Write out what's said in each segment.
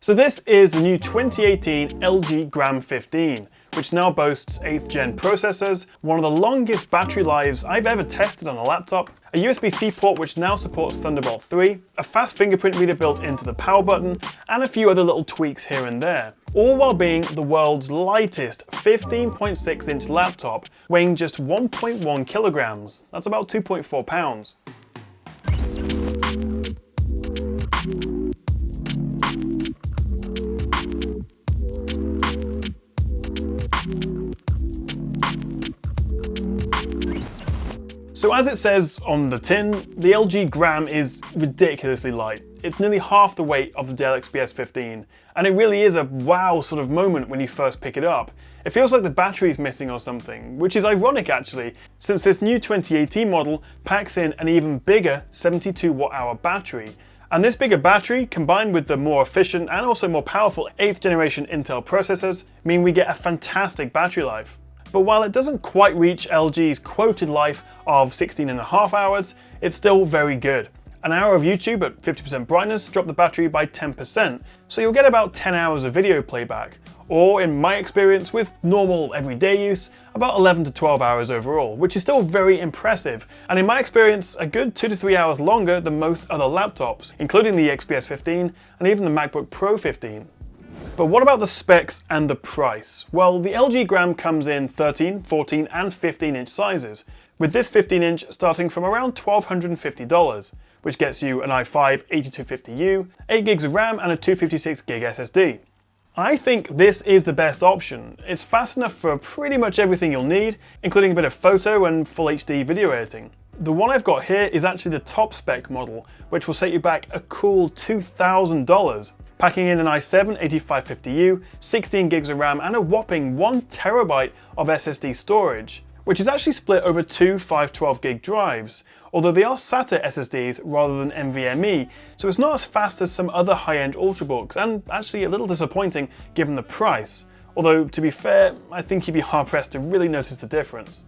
So this is the new 2018 LG Gram 15, which now boasts 8th gen processors, one of the longest battery lives I've ever tested on a laptop, a USB-C port which now supports Thunderbolt 3, a fast fingerprint reader built into the power button, and a few other little tweaks here and there, all while being the world's lightest 15.6-inch laptop, weighing just 1.1 kilograms. That's about 2.4 pounds. So as it says on the tin, the LG Gram is ridiculously light. It's nearly half the weight of the Dell XPS 15, and it really is a wow sort of moment when you first pick it up. It feels like the battery's missing or something, which is ironic actually, since this new 2018 model packs in an even bigger 72 watt-hour battery. And this bigger battery, combined with the more efficient and also more powerful 8th generation Intel processors, mean we get a fantastic battery life. But while it doesn't quite reach LG's quoted life of 16.5 hours, it's still very good. An hour of YouTube at 50% brightness dropped the battery by 10%, so you'll get about 10 hours of video playback, or in my experience with normal everyday use, about 11 to 12 hours overall, which is still very impressive, and in my experience a good 2 to 3 hours longer than most other laptops, including the XPS 15 and even the MacBook Pro 15. But what about the specs and the price? Well, the LG Gram comes in 13, 14 and 15 inch sizes, with this 15 inch starting from around $1,250, which gets you an i5 8250U, 8 gigs of RAM and a 256 gig SSD. I think this is the best option. It's fast enough for pretty much everything you'll need, including a bit of photo and full HD video editing. The one I've got here is actually the top spec model, which will set you back a cool $2,000. Packing in an i7 8550U, 16 gigs of RAM and a whopping 1 terabyte of SSD storage, which is actually split over two 512 gig drives, although they are SATA SSDs rather than NVMe, so it's not as fast as some other high-end ultrabooks, and actually a little disappointing given the price. Although, to be fair, I think you'd be hard-pressed to really notice the difference.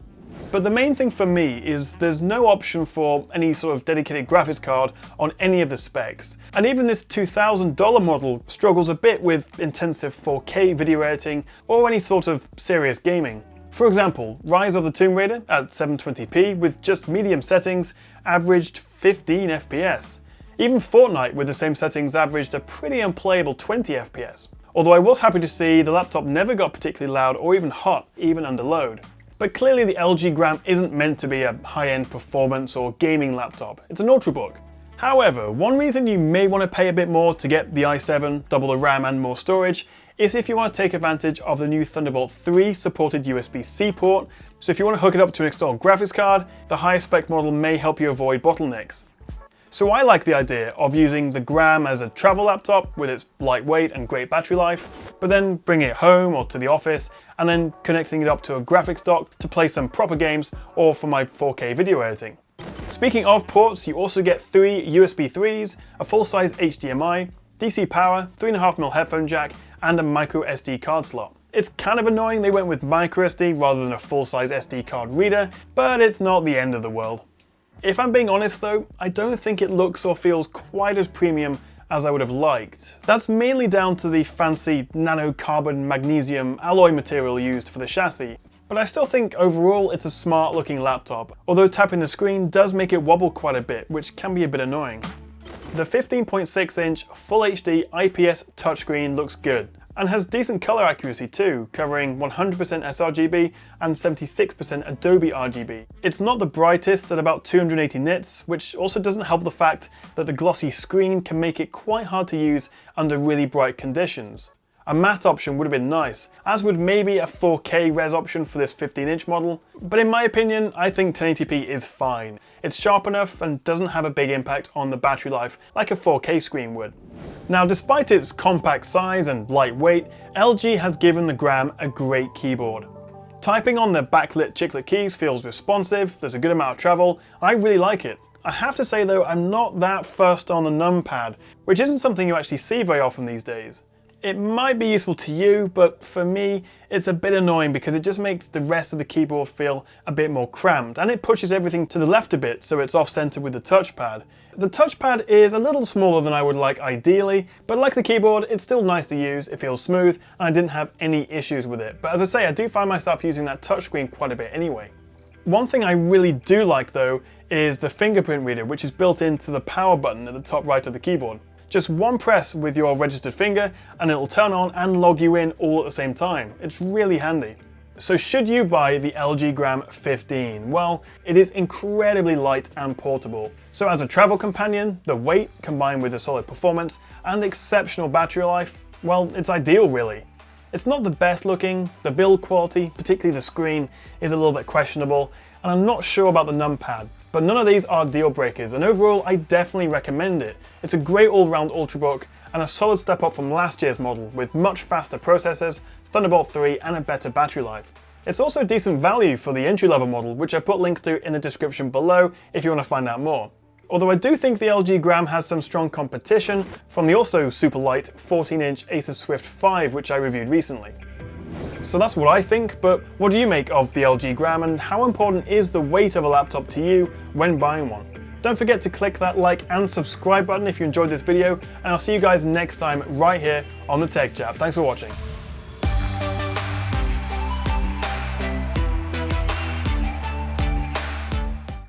But the main thing for me is there's no option for any sort of dedicated graphics card on any of the specs. And even this $2,000 model struggles a bit with intensive 4K video editing or any sort of serious gaming. For example, Rise of the Tomb Raider at 720p with just medium settings averaged 15 FPS. Even Fortnite with the same settings averaged a pretty unplayable 20 FPS. Although I was happy to see the laptop never got particularly loud or even hot, even under load. But clearly the LG Gram isn't meant to be a high-end performance or gaming laptop, it's an ultrabook. However, one reason you may want to pay a bit more to get the i7, double the RAM and more storage, is if you want to take advantage of the new Thunderbolt 3 supported USB-C port, so if you want to hook it up to an external graphics card, the higher spec model may help you avoid bottlenecks. So I like the idea of using the Gram as a travel laptop with its lightweight and great battery life, but then bringing it home or to the office and then connecting it up to a graphics dock to play some proper games or for my 4K video editing. Speaking of ports, you also get 3 USB 3s, a full-size HDMI, DC power, 3.5mm headphone jack, and a micro SD card slot. It's kind of annoying they went with micro SD rather than a full-size SD card reader, but it's not the end of the world. If I'm being honest though, I don't think it looks or feels quite as premium as I would have liked. That's mainly down to the fancy nanocarbon magnesium alloy material used for the chassis. But I still think overall it's a smart looking laptop, although tapping the screen does make it wobble quite a bit, which can be a bit annoying. The 15.6-inch Full HD IPS touchscreen looks good, and has decent color accuracy too, covering 100% sRGB and 76% Adobe RGB. It's not the brightest at about 280 nits, which also doesn't help the fact that the glossy screen can make it quite hard to use under really bright conditions. A matte option would have been nice, as would maybe a 4K res option for this 15-inch model, but in my opinion, I think 1080p is fine. It's sharp enough and doesn't have a big impact on the battery life like a 4K screen would. Now, despite its compact size and lightweight, LG has given the Gram a great keyboard. Typing on the backlit chiclet keys feels responsive, there's a good amount of travel, I really like it. I have to say though, I'm not that fussed on the numpad, which isn't something you actually see very often these days. It might be useful to you, but for me, it's a bit annoying because it just makes the rest of the keyboard feel a bit more cramped, and it pushes everything to the left a bit so it's off-center with the touchpad. The touchpad is a little smaller than I would like ideally, but like the keyboard, it's still nice to use, it feels smooth, and I didn't have any issues with it. But as I say, I do find myself using that touchscreen quite a bit anyway. One thing I really do like though is the fingerprint reader, which is built into the power button at the top right of the keyboard. Just one press with your registered finger and it'll turn on and log you in all at the same time. It's really handy. So should you buy the LG Gram 15? Well, it is incredibly light and portable. So as a travel companion, the weight combined with the solid performance and exceptional battery life, well, it's ideal really. It's not the best looking, the build quality, particularly the screen, is a little bit questionable, and I'm not sure about the numpad. But none of these are deal breakers, and overall I definitely recommend it. It's a great all-round Ultrabook and a solid step up from last year's model with much faster processors, Thunderbolt 3 and a better battery life. It's also decent value for the entry-level model, which I put links to in the description below if you want to find out more. Although I do think the LG Gram has some strong competition from the also super light 14-inch Asus Swift 5, which I reviewed recently. So that's what I think, but what do you make of the LG Gram, and how important is the weight of a laptop to you when buying one? Don't forget to click that like and subscribe button if you enjoyed this video, and I'll see you guys next time right here on the Tech Chap. Thanks for watching.